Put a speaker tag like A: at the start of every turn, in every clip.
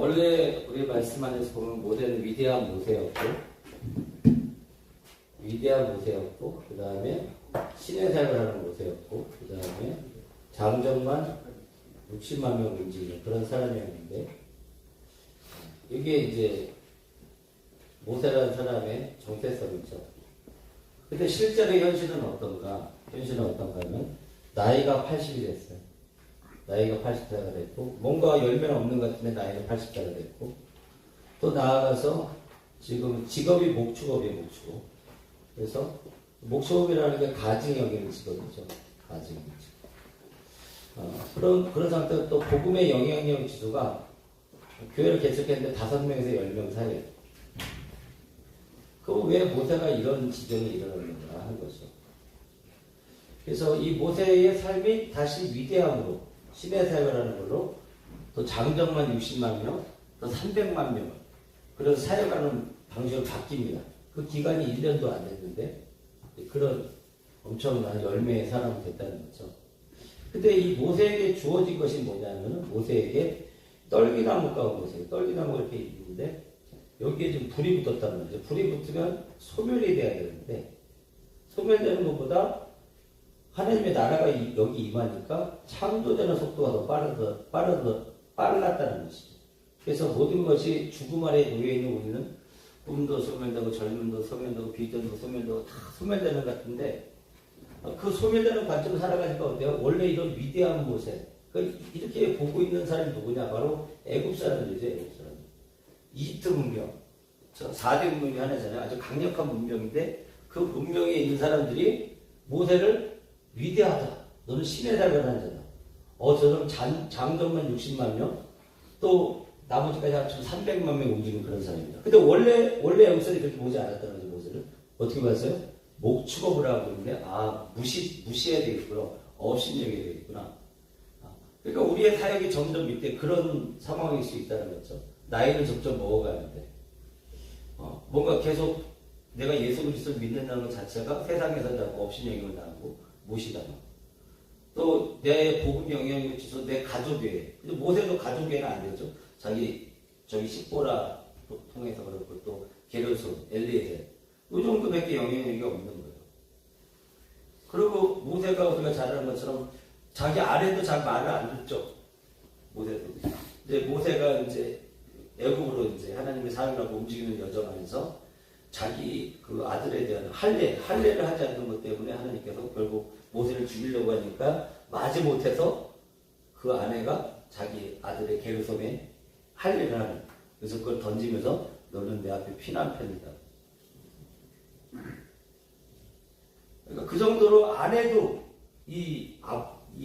A: 원래 우리 말씀 안에서 보면 모세는 위대한 모세였고, 그 다음에 신의 삶을 하는 모세였고, 그 다음에 장정만 60만 명 움직이는 그런 사람이었는데, 이게 이제 모세라는 사람의 정체성이죠. 근데 실제로 현실은 어떤가? 하면 나이가 80이 됐어요. 나이가 80세가 됐고, 뭔가 열매는 없는 것 같은데 나이가 80세가 됐고, 또 나아가서 지금 직업이 목축업이에요, 목축업. 그래서 목축업이라는 게 가증 여기는 직업이죠. 가증 직업. 그런 상태로 또 복음의 영향력 지수가 교회를 개척했는데 5명에서 10명 사이에요. 그럼 왜 모세가 이런 지경이 일어났는가 하는 거죠. 그래서 이 모세의 삶이 다시 위대함으로 신의 삶을 하는 걸로 또 장정만 60만 명, 또 300만 명 그래서 사역하는 방식으로 바뀝니다. 그 기간이 1년도 안 됐는데 그런 엄청난 열매의 사람이 됐다는 거죠. 근데 이 모세에게 주어진 것이 뭐냐면 모세에게 떨기나무가 모세, 떨기나무가 이렇게 있는데 여기에 지금 불이 붙었다는 거죠. 불이 붙으면 소멸이 돼야 되는데 소멸되는 것보다 하나님의 나라가 여기 임하니까 창조되는 속도가 더 빨랐다는 것이죠. 그래서 모든 것이 죽음 아래 놓여있는 우리는 꿈도 소멸되고 젊음도 소멸되고 비전도 소멸되고 다 소멸되는 것 같은데 그 소멸되는 관점으로 살아가니까 어때요? 원래 이런 위대한 모세 이렇게 보고 있는 사람이 누구냐? 바로 애굽 사람들이죠. 애굽 사람. 이집트 문명 4대 문명이 하나잖아요. 아주 강력한 문명인데 그 문명에 있는 사람들이 모세를 위대하다. 너는 신의 삶을 하는 자다. 저는 장정만 60만 명, 또 나머지까지 합치면 300만 명 움직이는 그런 사람입니다. 근데 원래 여기서는 그렇게 보지 않았다는 거죠, 모세를. 어떻게 봤어요? 목축업을 하고 있는데, 무시해야 되겠구나. 업신여겨야 되겠구나. 그러니까 우리의 사역이 점점 밑에 그런 상황일 수 있다는 거죠. 나이는 점점 먹어가는데, 뭔가 계속 내가 예수 그리스도를 믿는다는 것 자체가 세상에서 자꾸 업신여김을 당하고, 무시당하고 또 내 복음 영향을 주서 내 가족에 근데 모세도 가족에는 안 되죠. 저기 십보라 통해서 그렇고 또 게르손, 엘리에셀 이 정도밖에 영향력이 없는 거예요. 그리고 모세가 우리가 잘 아는 것처럼 자기 아내도 잘 말을 안 듣죠. 모세도. 이제 모세가 이제 애굽으로 이제 하나님의 사역을 하고 움직이는 여정 안에서 자기 그 아들에 대한 할례를 하지 않는 것 때문에 하나님께서 결국 모세를 죽이려고 하니까 마지못해서 그 아내가 자기 아들의 게르솜에 할례를 하는 그래서 그걸 던지면서 너는 내 앞에 피난 편이다. 그러니까 그 정도로 아내도 이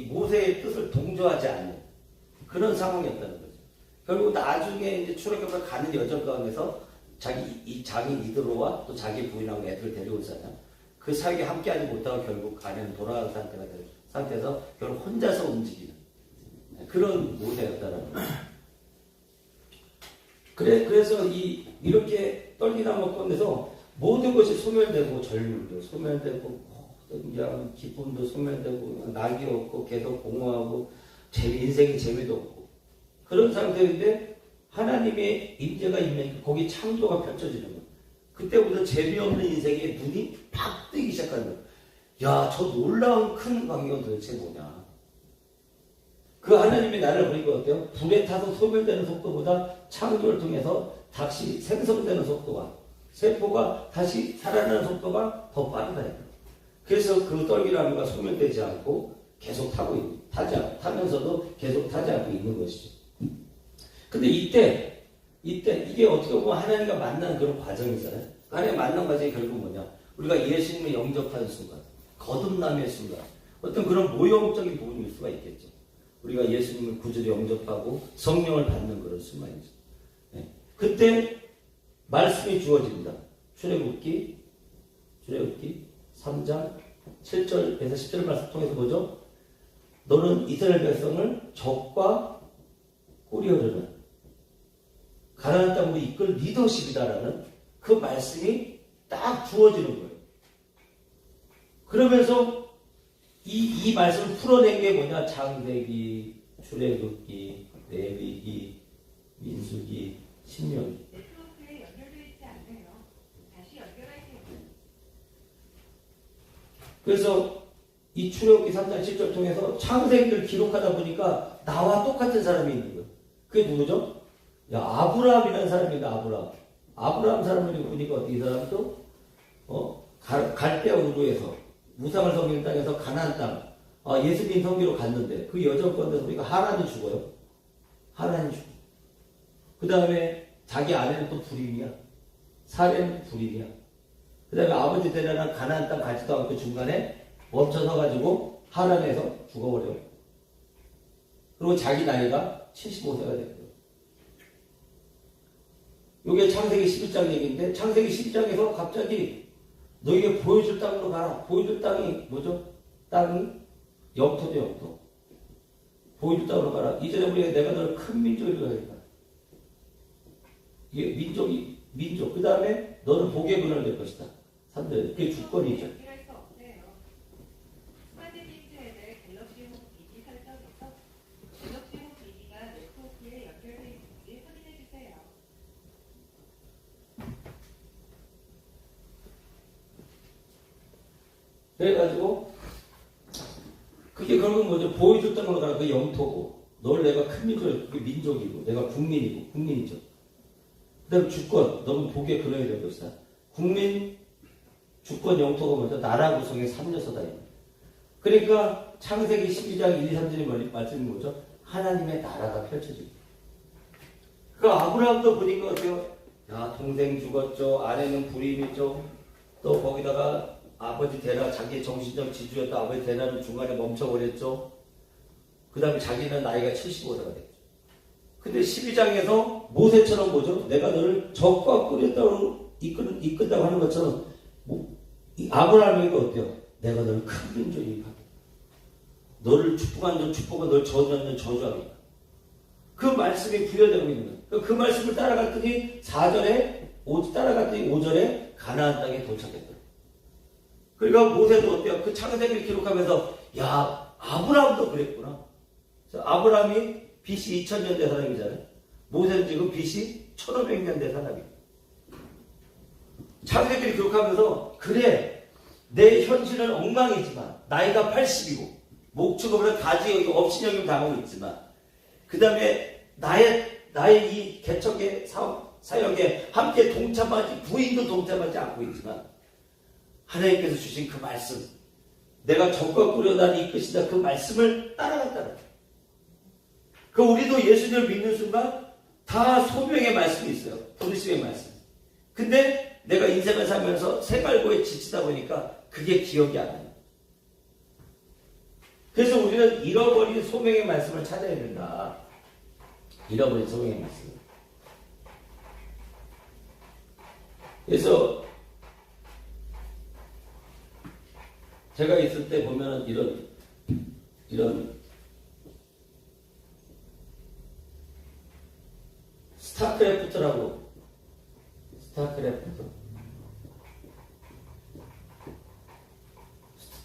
A: 모세의 뜻을 동조하지 않는 그런 상황이었다는 거죠. 결국 나중에 이제 출애굽을 가는 여정 가운데서 이 장인 이드로와 또 자기 부인하고 애들을 데려오잖아요. 그 사역에 함께하지 못하고 결국 아내는 돌아간 상태에서 결국 혼자서 움직이는 그런 모세였다라는 거예요. 그래서 이렇게 떨기나무 가운데서 모든 것이 소멸되고 젊음도 소멸되고 그냥 기쁨도 소멸되고 낙이 없고 계속 공허하고 인생의 재미도 없고 그런 상태인데 하나님의 임재가 있는 거기 창조가 펼쳐지는 거예요. 그때부터 재미없는 인생에 눈이 팍 뜨기 시작하는 거예요. 야, 저 놀라운 큰 광경은 도대체 뭐냐. 그 하나님의 나라를 보니까 어때요? 불에 타서 소멸되는 속도보다 창조를 통해서 다시 생성되는 속도가 세포가 다시 살아나는 속도가 더 빠르다. 그래서 그 떨기나무가 소멸되지 않고 계속 타면서도 계속 타지 않고 있는 것이죠. 근데 이때 이게 어떻게 보면 하나님과 만난 그런 과정이잖아요. 하나님 만난 과정이 결국 뭐냐? 우리가 예수님을 영접하는 순간, 거듭남의 순간, 어떤 그런 모형적인 부분일 수가 있겠죠. 우리가 예수님을 구주로 영접하고 성령을 받는 그런 순간이죠. 네. 그때 말씀이 주어집니다. 출애굽기 3장 7절에서 10절 말씀 통해서 보죠. 너는 이스라엘 백성을 적과 꿀이 흐르는 가나안 땅으로 이끌 리더십이다라는 그 말씀이 딱 주어지는 거예요. 그러면서 이 말씀을 풀어낸 게 뭐냐? 창세기, 출애굽기, 레위기, 민수기, 신명기.
B: 네트워크에 연결되어 있지 않네요. 다시 연결하세요.
A: 그래서 이 출애굽기 3장 7절 통해서 창세기를 기록하다 보니까 나와 똑같은 사람이 있는 거예요. 그게 누구죠? 야, 아브라함이라는 사람입니다. 아브라함 사람을 보니까 이 사람도 갈대아 우르에서 무상을 섬기는 땅에서 가나안 땅 예수님 섬기러 갔는데 그 여정 가운데서 보니까 하란이 죽어요. 하란이 죽어. 그 다음에 자기 아내는 또 불임이야. 사례는 불임이야. 그 다음에 아버지 데려간 가나안 땅 가지도 않고 중간에 멈춰서 가지고 하란에서 죽어버려요. 그리고 자기 나이가 75세가 됐어요. 이게 창세기 11장 얘기인데 창세기 11장에서 갑자기 너에게 보여줄 땅으로 가라. 보여줄 땅이 뭐죠? 땅이 영토죠, 영토. 보여줄 땅으로 가라. 이전에 우리가 내가 너를 큰 민족으로 하겠다. 이게 민족. 그 다음에 너는 복의 근원을 될 것이다. 3절. 그게 주권이죠.
B: 연결할 수 없네요. 스마트 빈트에 대해 갤럭시 홈 비디 설정에서 갤럭시 홈 비디가 네트워크에 연결되어 있는지 확인해 주세요.
A: 그래가지고 그게 결국은 뭐죠? 보여줬던 걸로 가라. 그 영토고 널 내가 큰 민족이고 그게 민족이고 내가 국민이죠. 그 다음 주권 너는 복의 근원이 될 것이다. 국민 주권 영토가 먼저 나라 구성의 3요소다. 그러니까 창세기 12장 1, 2, 3절의 말씀이 뭐죠? 하나님의 나라가 펼쳐지고 그 아브라함도 보니까 어때요? 야, 동생 죽었죠. 아내는 불임이죠. 또 거기다가 아버지 데라 자기 정신적 지주였던 아버지 데라는 중간에 멈춰버렸죠. 그 다음에 자기는 나이가 75세가 됐죠. 근데 12장에서 모세처럼 뭐죠? 내가 너를 적과 꿀에따로 이끈다고 하는 것처럼 이 아브라함에게 어때요? 내가 너를 큰 민족이니까 너를 축복한 축복은 널 저주하는 저주하니까 그 말씀이 부여되고 있는 거예요. 그 말씀을 따라갔더니 4절에 따라갔더니 5절에 가나안 땅에 도착했더라. 그러니까 모세도 어때요? 그 창세기를 기록하면서 야, 아브라함도 그랬구나. 아브라함이 BC 2000년대 사람이잖아요. 모세는 지금 BC 1500년대 사람이에요. 창세기를 기록하면서 그래, 내 현실은 엉망이지만 나이가 80이고 목축업으로 가지 업신여김 당하고 있지만 그 다음에 나의 이 개척의 사역에 함께 동참하지 부인도 동참하지 않고 있지만 하나님께서 주신 그 말씀 내가 적과 꾸려다 이끄시다 그 말씀을 따라갔다는 거예요. 그 우리도 예수님을 믿는 순간 다 소명의 말씀이 있어요. 부르심의 말씀. 근데 내가 인생을 살면서 생활고에 지치다 보니까 그게 기억이 안 나요. 그래서 우리는 잃어버린 소명의 말씀을 찾아야 된다. 잃어버린 소명의 말씀. 그래서 제가 있을 때 보면은 이런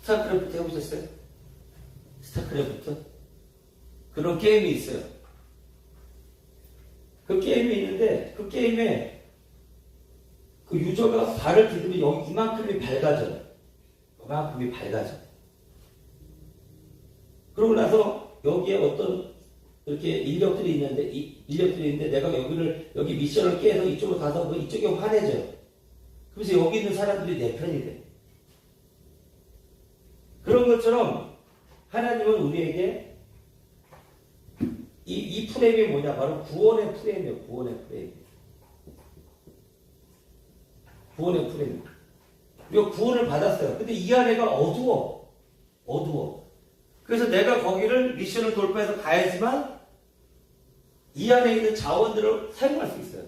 A: 스타크래프트 해보셨어요? 스타크래프트? 그런 게임이 있어요. 그 게임이 있는데 그 게임에 그 유저가 발을 디디면 여기 이만큼이 밝아져요. 이만큼이 밝아져. 그러고 나서 여기에 어떤 이렇게 인력들이 있는데 내가 여기 미션을 깨서 이쪽으로 가서 이쪽에 환해져요. 그래서 여기 있는 사람들이 내 편이 돼. 그런 것처럼 하나님은 우리에게 이 프레임이 뭐냐? 바로 구원의 프레임이에요. 구원의 프레임. 구원의 프레임. 우리가 구원을 받았어요. 근데 이 안에가 어두워. 그래서 내가 거기를 미션을 돌파해서 가야지만 이 안에 있는 자원들을 사용할 수 있어요.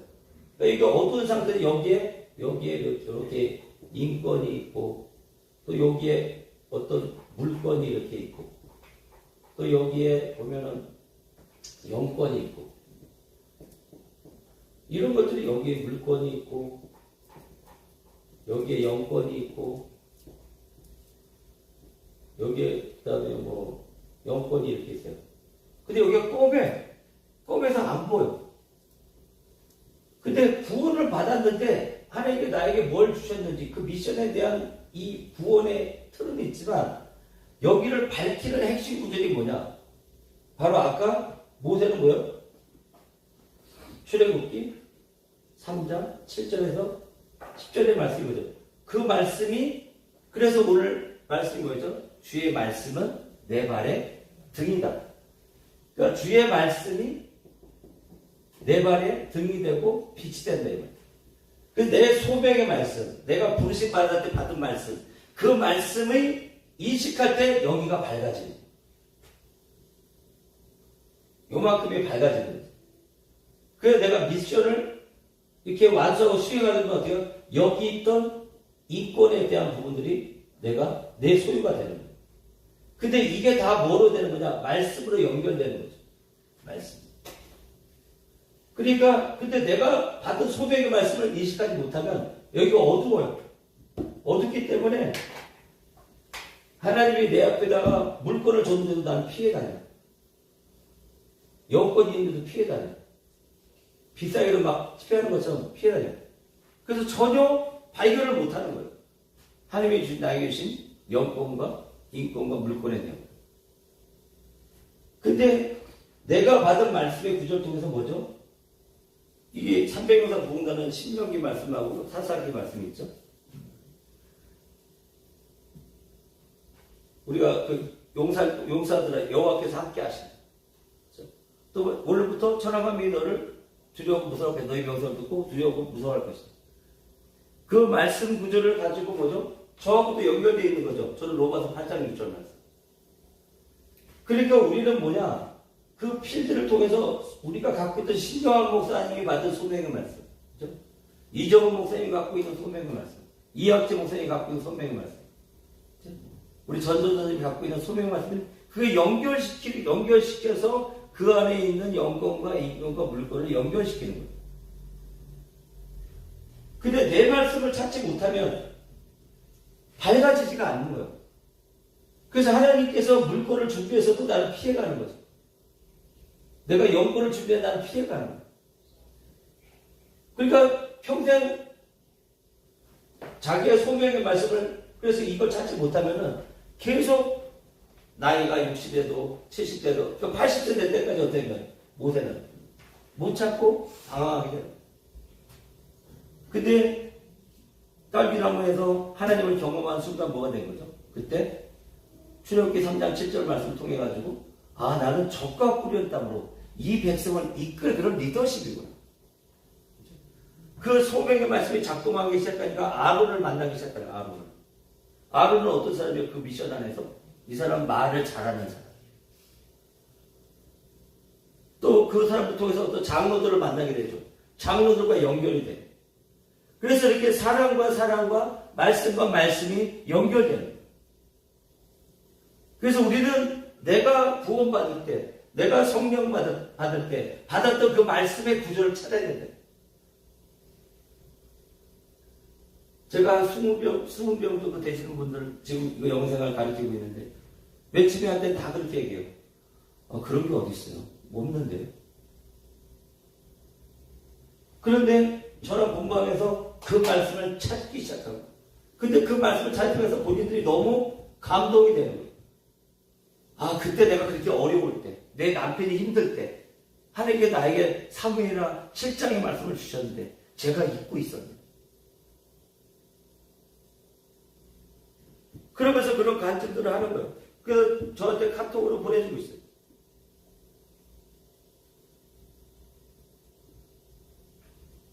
A: 그러니까 이게 어두운 상태에 여기에 이렇게 인권이 있고 또 여기에 어떤 물건이 이렇게 있고 또 여기에 보면은 영권이 있고 이런 것들이 여기에 물건이 있고 여기에 영권이 있고 여기에 그다음에 영권이 이렇게 있어요. 근데 여기가 껌에서 안 보여. 근데 구원을 받았는데 하나님께 나에게 뭘 주셨는지 그 미션에 대한 이 구원의 틀은 있지만 여기를 밝히는 핵심 구절이 뭐냐? 바로 아까 모세는 뭐요? 출애굽기 3장 7절에서 10절의 말씀이 뭐죠? 그 말씀이 그래서 오늘 말씀이 뭐죠? 주의 말씀은 내 발의 등이다. 그러니까 주의 말씀이 내 발의 등이 되고 빛이 된다. 그래서 내 소명의 말씀, 내가 부르심 받을 때 받은 말씀, 그 말씀을 인식할 때 여기가 밝아지는 거예요. 요만큼이 밝아지는 거예요. 그래서 내가 미션을 이렇게 완수하고 수행하는 건 어때요? 여기 있던 인권에 대한 부분들이 내가 내 소유가 되는 거예요. 근데 이게 다 뭐로 되는 거냐? 말씀으로 연결되는 거죠. 말씀. 그러니까 근데 내가 받은 소명의 말씀을 인식하지 못하면 여기가 어두워요. 어둡기 때문에 하나님이 내 앞에다가 물건을 줬는데도 나는 피해 다녀. 영권이 있는데도 피해 다녀. 비싸게도 막 피하는 것처럼 피해 다녀. 그래서 전혀 발견을 못하는 거예요. 하나님이 나에게 주신 영권과 인권과 물권에 대한. 근데 내가 받은 말씀의 구절 통해서 뭐죠? 이게 300명상 부흥단은 신명기 말씀하고 사사기 말씀이 있죠. 우리가 그 용사들의 여호와께서 함께 하시는. 또 오늘부터 천하만민이 너를 두려워 무서워할 너희 명성을 듣고 두려워 무서워할 것이다. 그 말씀 구절을 가지고 뭐죠? 저하고도 연결되어 있는 거죠. 저는 로마서 8장 6절 말씀. 그러니까 우리는 뭐냐? 그 필드를 통해서 우리가 갖고 있던 신정환 목사님이 받은 소명의 말씀, 그죠? 이정훈 목사님이 갖고 있는 소명의 말씀, 이학재 목사님이 갖고 있는 소명의 말씀, 그죠? 우리 전도사님이 갖고 있는 소명의 말씀을 그게 연결시켜서 그 안에 있는 영권과 인권과 물권을 연결시키는 거예요. 근데 내 말씀을 찾지 못하면 밝아지지가 않는 거예요. 그래서 하나님께서 물권을 준비해서도 나를 피해가는 거죠. 내가 영권을 준비해 나는 피해가는 거예요. 그러니까 평생 자기의 소명의 말씀을 그래서 이걸 찾지 못하면은 계속 나이가 60대도 70대도 80세 될 때까지 어떻게 해요? 모세는 못 찾고 방황하게 돼요. 근데 딸기나무에서 하나님을 경험한 순간 뭐가 된 거죠? 그때 출애굽기 3장 7절 말씀을 통해 가지고 아 나는 적과 꿀이었 땀으로 이 백성을 이끌 그런 리더십이구나. 그 소명의 말씀이 작동하기 시작하니까 아론을 만나기 시작해요. 아론은 어떤 사람이에요? 그 미션 안에서 이 사람 말을 잘하는 사람. 또 그 사람을 통해서 어떤 장로들을 만나게 되죠. 장로들과 연결이 돼요. 그래서 이렇게 사랑과 말씀과 말씀이 연결되는 거예요. 그래서 우리는 내가 구원받을 때, 내가 성령 받을 때 받았던 그 말씀의 구절을 찾아야 된다. 제가 한 20명 정도 되시는 분들 지금 이 영생을 가르치고 있는데 매치매한테 다 그렇게 얘기해요. 그런 게 어디 있어요? 없는데요. 그런데 저는 본방에서 그 말씀을 찾기 시작하고 근데 그 말씀을 찾으면서 본인들이 너무 감동이 되는 거예요. 아 그때 내가 그렇게 어려울 때 내 남편이 힘들 때 하나님께 나에게 사무엘이나 7장의 말씀을 주셨는데 제가 잊고 있었는데 그러면서 그런 간증들을 하는 거예요. 그 저한테 카톡으로 보내주고 있어요.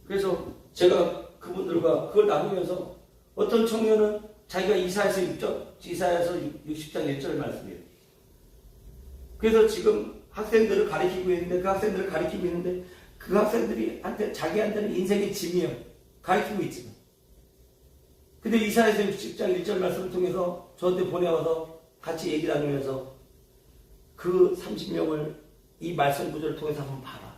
A: 그래서 제가 그분들과 그걸 나누면서 어떤 청년은 자기가 이사야서 60장 1절 말씀이에요. 그래서 지금 학생들을 가르치고 있는데 그 학생들이 자기한테는 인생의 짐이에요. 가르치고 있지만. 근데 이사야서 60장 1절 말씀을 통해서 저한테 보내와서 같이 얘기 나누면서 그 30명을 이 말씀 구절을 통해서 한번 봐라.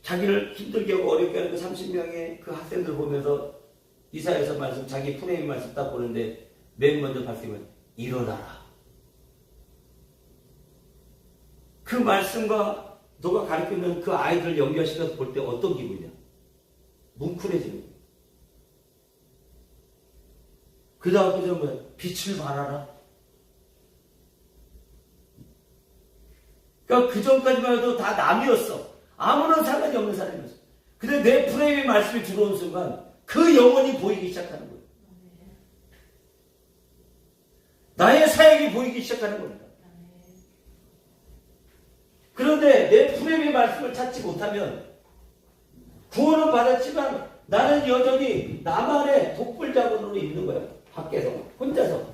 A: 자기를 힘들게 하고 어렵게 하는 그 30명의 그 학생들 보면서 이사야서 말씀, 자기 프레임 말씀 딱 보는데 맨 먼저 발생은 일어나라. 그 말씀과 너가 가르치는 그 아이들 연결시켜서 볼 때 어떤 기분이야? 뭉클해지는 거야. 그 다음 그 뭐야? 빛을 발하라. 그러니까 그 전까지만 해도 다 남이었어. 아무런 상관이 없는 사람이었어. 근데 내 프레임의 말씀이 들어온 순간 그 영혼이 보이기 시작하는 거예요. 나의 사역이 보이기 시작하는 겁니다. 그런데 내 프레임의 말씀을 찾지 못하면 구원은 받았지만 나는 여전히 나만의 독불자본으로 있는 거예요. 밖에서 혼자서.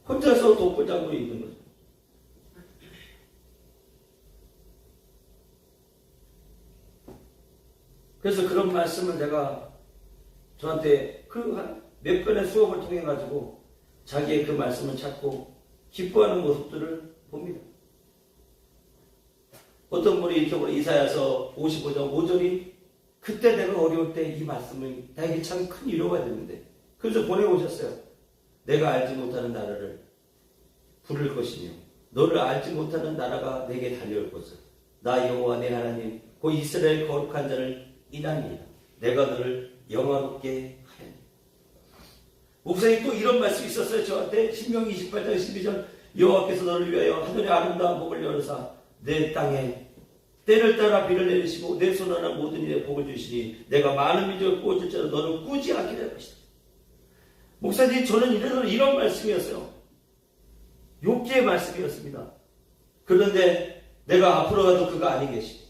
A: 혼자서 독불자본으로 있는 거죠. 그래서 그런 말씀을 내가 저한테 그 몇 번의 수업을 통해 가지고 자기의 그 말씀을 찾고 기뻐하는 모습들을 봅니다. 어떤 분이 이렇게 보면 이사야서 55장 5절이 그때 내가 어려울 때 이 말씀을 나에게 참 큰 위로가 되는데 그래서 보내오셨어요. 내가 알지 못하는 나라를 부를 것이며 너를 알지 못하는 나라가 내게 달려올 것을 나 여호와 내 하나님 곧 이스라엘 거룩한 자를 인하니이다. 내가 너를 영화롭게 하리니. 목사님 또 이런 말씀이 있었어요. 저한테 신명기 28장 12절 여호와께서 너를 위하여 하늘의 아름다운 복을 열어사 내 땅에 때를 따라 비를 내리시고 내 손안한 모든 일에 복을 주시니 내가 많은 민족을 꾸어줄지라도 너는 꾸지 않게 될 것이다. 목사님 저는 이런 말씀이었어요. 욥기의 말씀이었습니다. 그런데 내가 앞으로 가도 그가 아니 계시고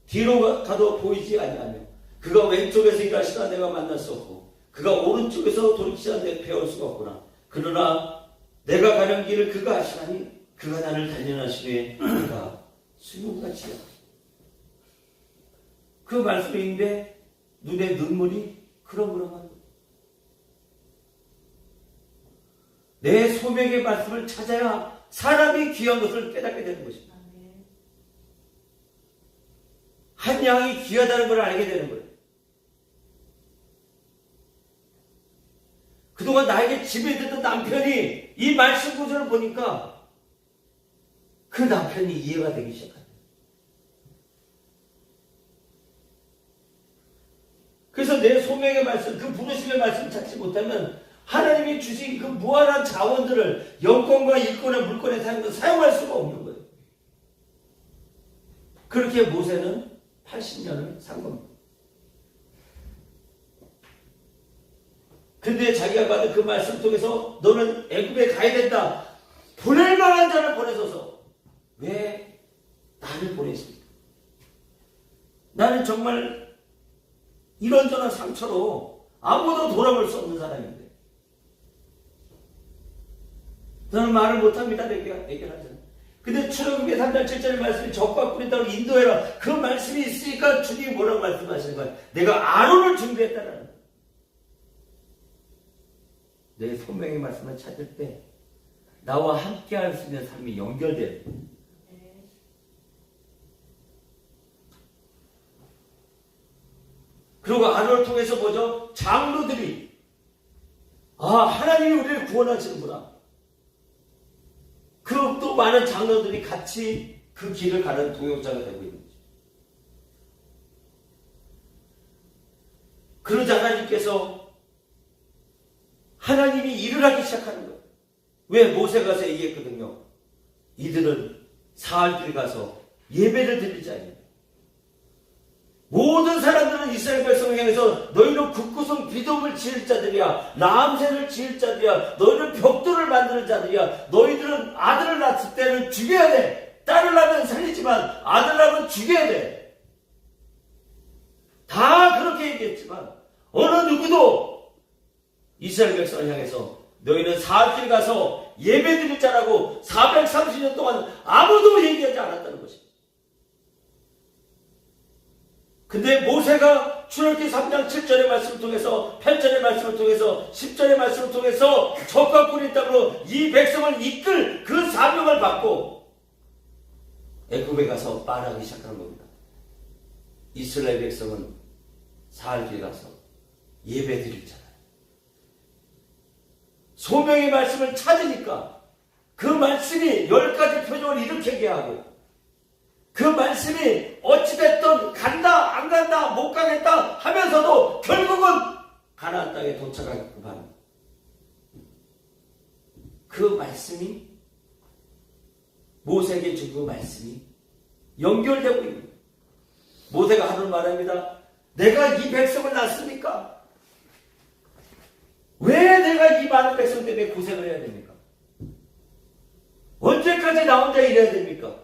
A: 뒤로 가도 보이지 아니하며 그가 왼쪽에서 일하시다 내가 만날 수 없고 그가 오른쪽에서 돌이키시다 내가 배울 수가 없구나. 그러나 내가 가는 길을 그가 하시나니 그가 나를 단련하시되 그가 수문같이야. 그 말씀인데 눈에 눈물이 그렁그렁한 내 소명의 말씀을 찾아야 사람이 귀한 것을 깨닫게 되는 것입니다. 한 양이 귀하다는 걸 알게 되는 거예요. 그동안 나에게 지배되던 남편이 이 말씀 구절을 보니까 그 남편이 이해가 되기 시작합니다. 그래서 내 소명의 말씀, 그 부르심의 말씀 찾지 못하면 하나님이 주신 그 무한한 자원들을 영권과 일권의 물권에 사용할 수가 없는 거예요. 그렇게 모세는 80년을 산 겁니다. 근데 자기가 받은 그 말씀 통해서 너는 애굽에 가야 된다. 보낼 만한 자를 보내소서. 왜 나를 보내십니까? 나는 정말 이런저런 상처로 아무도 돌아볼 수 없는 사람인데. 저는 말을 못합니다. 해결하잖아요. 근데 출애굽기 3장 7절의 말씀이 적과 꿀이 따로 인도해라. 그 말씀이 있으니까 주님이 뭐라고 말씀하시는 거야? 내가 아론을 준비했다라는 거야. 내 소명의 말씀을 찾을 때 나와 함께 할 수 있는 삶이 연결돼요. 그리고 아론을 통해서 뭐죠? 장로들이 하나님이 우리를 구원하시는구나. 그 또 많은 장로들이 같이 그 길을 가는 동역자가 되고 있는 거죠. 그러자 하나님께서 하나님이 일을 하기 시작하는 거예요. 왜 모세가 가서 얘기했거든요. 이들은 사흘길 가서 예배를 드리지 않냐. 모든 사람들은 이스라엘 백성을 향해서 너희는 굳고성 비돔을 지을 자들이야. 라암새를 지을 자들이야. 너희는 벽돌을 만드는 자들이야. 너희들은 아들을 낳았을 때는 죽여야 돼. 딸을 낳으면 살리지만 아들 낳으면 죽여야 돼. 다 그렇게 얘기했지만 어느 누구도 이스라엘 백성을 향해서 너희는 사흘길 가서 예배 드릴 자라고 430년 동안 아무도 얘기하지 않았다는 것입니다. 근데 모세가 출애굽기 3장 7절의 말씀을 통해서 8절의 말씀을 통해서 10절의 말씀을 통해서 적과 꿀의 땅으로 이 백성을 이끌 그 사명을 받고 애굽에 가서 말하기 시작하는 겁니다. 이스라엘 백성은 사흘길 가서 예배 드릴 자다. 소명의 말씀을 찾으니까 그 말씀이 10가지 표정을 일으키게 하고 그 말씀이 어찌됐든 간다 안 간다 못 가겠다 하면서도 결국은 가나안 땅에 도착하게끔 하는 그 말씀이 모세에게 준 그 말씀이 연결되고 있는 거예요. 모세가 하는 말입니다. 내가 이 백성을 낳습니까? 왜 내가 이 많은 백성 때문에 고생을 해야 됩니까? 언제까지 나 혼자 일해야 됩니까?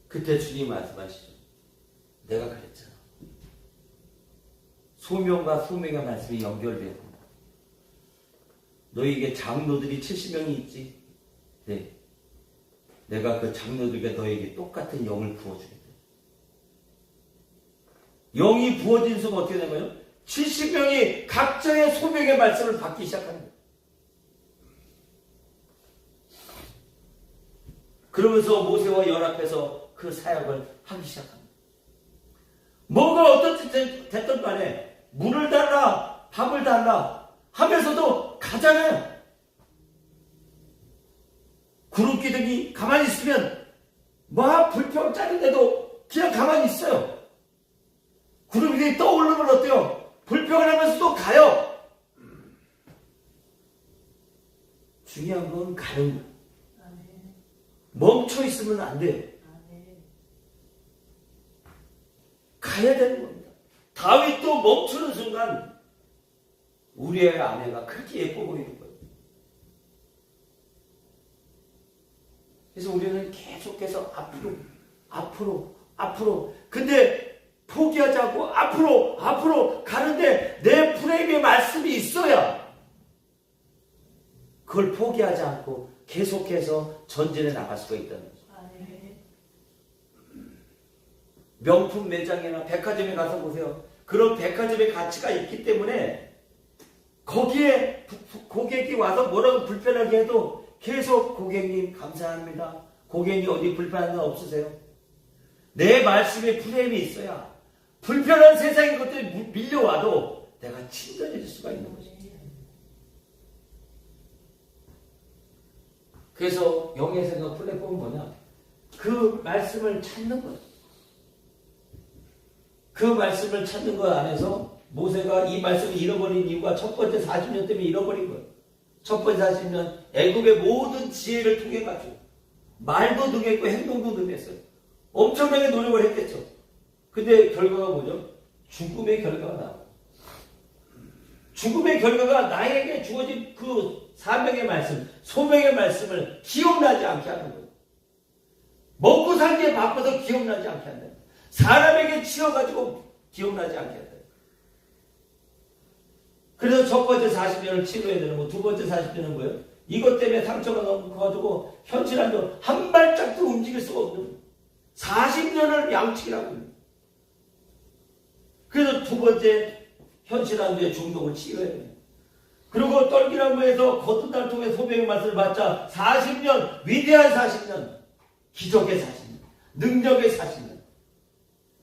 A: 그때 주님 말씀하시죠. 내가 그랬잖아. 소명과 소명의 말씀이 연결되고 너희에게 장로들이 70명이 있지. 네. 내가 그 장로들에게 너에게 똑같은 영을 부어주겠다. 영이 부어진 순간 어떻게 된 거예요? 70명이 각자의 소명의 말씀을 받기 시작하는 거예요. 그러면서 모세와 연합해서 그 사역을 하기 시작합니다. 뭐가 어떻든 됐든 간에 물을 달라 밥을 달라 하면서도 가잖아요. 구름 기둥이 가만히 있으면 막 불평 짜는데도 그냥 가만히 있어요. 구름 기둥이 떠오르면 어때요? 불평을 하면서도 가요. 중요한 건 가는 거예요. 멈춰 있으면 안 돼요. 가야 되는 겁니다. 다윗도 멈추는 순간 우리의 아내가 그렇게 예뻐 보이는 거예요. 그래서 우리는 계속해서 앞으로 근데 포기하지 않고 앞으로 가는데 내 프레임의 말씀이 있어야 그걸 포기하지 않고 계속해서 전진해 나갈 수가 있다는 거죠. 명품 매장이나 백화점에 가서 보세요. 그런 백화점의 가치가 있기 때문에 거기에 고객이 와서 뭐라고 불편하게 해도 계속 고객님 감사합니다. 고객님 어디 불편한 거 없으세요? 내 말씀에 프레임이 있어야 불편한 세상의 것들이 밀려와도 내가 친절해질 수가 있는 거죠. 그래서 영의 생각 플랫폼은 뭐냐? 그 말씀을 찾는 거예요. 그 말씀을 찾는 것 안에서 모세가 이 말씀을 잃어버린 이유가 첫 번째 40년 때문에 잃어버린 거예요. 첫 번째 40년 애굽의 모든 지혜를 통해 가지고 말도 능했고 행동도 능했어요. 엄청나게 노력을 했겠죠. 근데 결과가 뭐죠? 죽음의 결과가 나와요. 죽음의 결과가 나에게 주어진 그 사명의 말씀, 소명의 말씀을 기억나지 않게 하는 거예요. 먹고 살기에 바빠서 기억나지 않게 한다. 사람에게 치여가지고 기억나지 않게 한다. 그래서 첫 번째 40년을 치료해야 되는 거, 두 번째 40년은 뭐예요? 이것 때문에 상처가 너무 커가지고 현실한도 한 발짝도 움직일 수가 없는 40년을 양치기라고 합니다. 그래서 두 번째 현실한도의 중독을 치료해야 돼요. 그리고 떨기나무에서 겉은 통해 소명의 말씀을 받자 40년, 위대한 40년, 기적의 40년, 능력의 40년,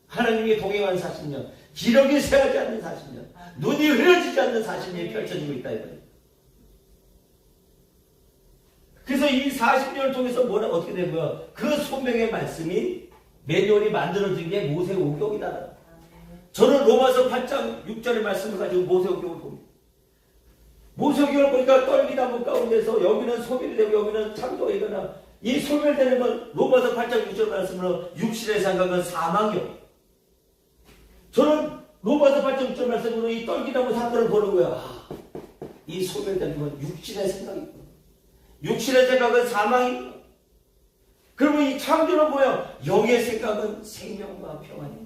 A: 하나님이 동행한 40년, 기력이 새하지 않는 40년, 눈이 흐려지지 않는 40년이 펼쳐지고 있다 이거예요. 그래서 이 40년을 통해서 어떻게 된 거야? 그 소명의 말씀이 매뉴얼이 만들어진 게 모세오경이다. 저는 로마서 8장 6절의 말씀을 가지고 모세오경을 봅니다. 모세오경을 보니까 떨기나무 가운데서 여기는 소멸이 되고 여기는 창조가 일어나 이 소멸되는 건 로마서 8장 6절 말씀으로 육신의 생각은 사망이요. 저는 로마서 8장 6절 말씀으로 이 떨기나무 사건을 보는 거야. 이 소멸되는 건 육신의 생각이고 육신의 생각은 사망이고 그러면 이 창조는 뭐야? 영의 생각은 생명과 평안이에요.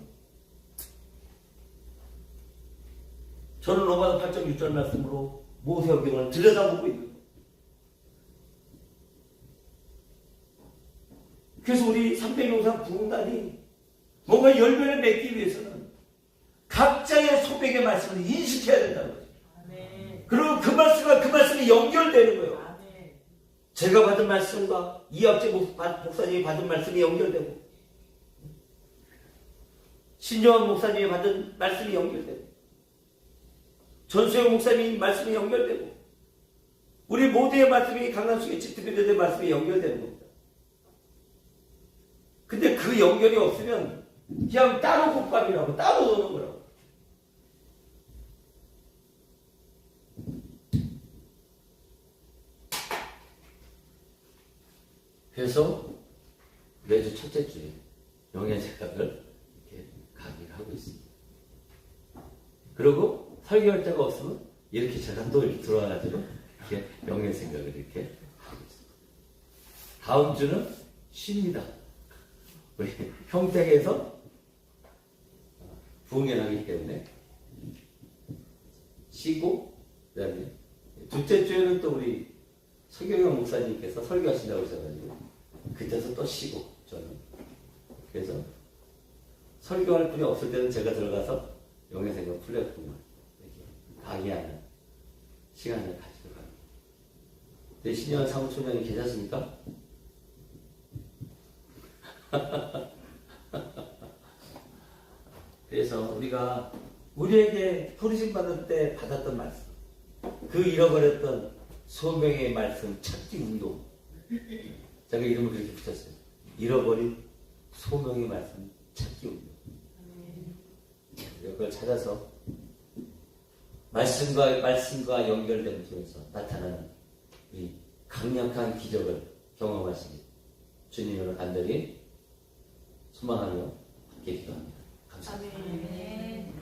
A: 저는 로마서 8장 6절 말씀으로 모세오경을 들여다보고 있는 거예요. 그래서 우리 300용산 부흥단이 뭔가 열매를 맺기 위해서는 각자의 소명의 말씀을 인식해야 된다는 거죠. 그리고 그 말씀과 그 말씀이 연결되는 거예요. 제가 받은 말씀과 이학재 목사님이 받은 말씀이 연결되고 신정환 목사님이 받은 말씀이 연결되고 전수영 목사님 말씀이 연결되고 우리 모두의 말씀이 강남숙의 집트비들의 말씀이 연결되는 겁니다. 근데 그 연결이 없으면 그냥 따로 국밥이라고 따로 노는 거라고. 그래서 매주 첫째 주에 영양생각을 이렇게 강의를 하고 있습니다. 그리고 설교할 데가 없으면 이렇게 제가 또 이렇게 들어와가지고 이렇게 영양생각을 이렇게 하고 있습니다. 다음 주는 쉽니다. 우리 평택에서 부흥회하기 때문에 쉬고, 그 다음에 둘째 주에는 또 우리 서경영 목사님께서 설교하신다고 하셔가지고 그때서 또 쉬고 저는 그래서 설교할 분이 없을 때는 제가 들어가서 영양생각 플랫폼을 이렇게 강의하는 시간을 가지고 갑니다. 네, 신현 사무총장님 계셨습니까? 그래서 우리가 우리에게 부르심 받을 때 받았던 말씀, 그 잃어버렸던 소명의 말씀 찾기 운동, 제가 이름을 그렇게 붙였어요. 잃어버린 소명의 말씀 찾기 운동. 이걸 찾아서 말씀과 연결됨을 통해서 나타나는 이 강력한 기적을 경험하시길 주님으로 간절히 소망하며 함께 기도합니다. 감사합니다.
C: 아멘.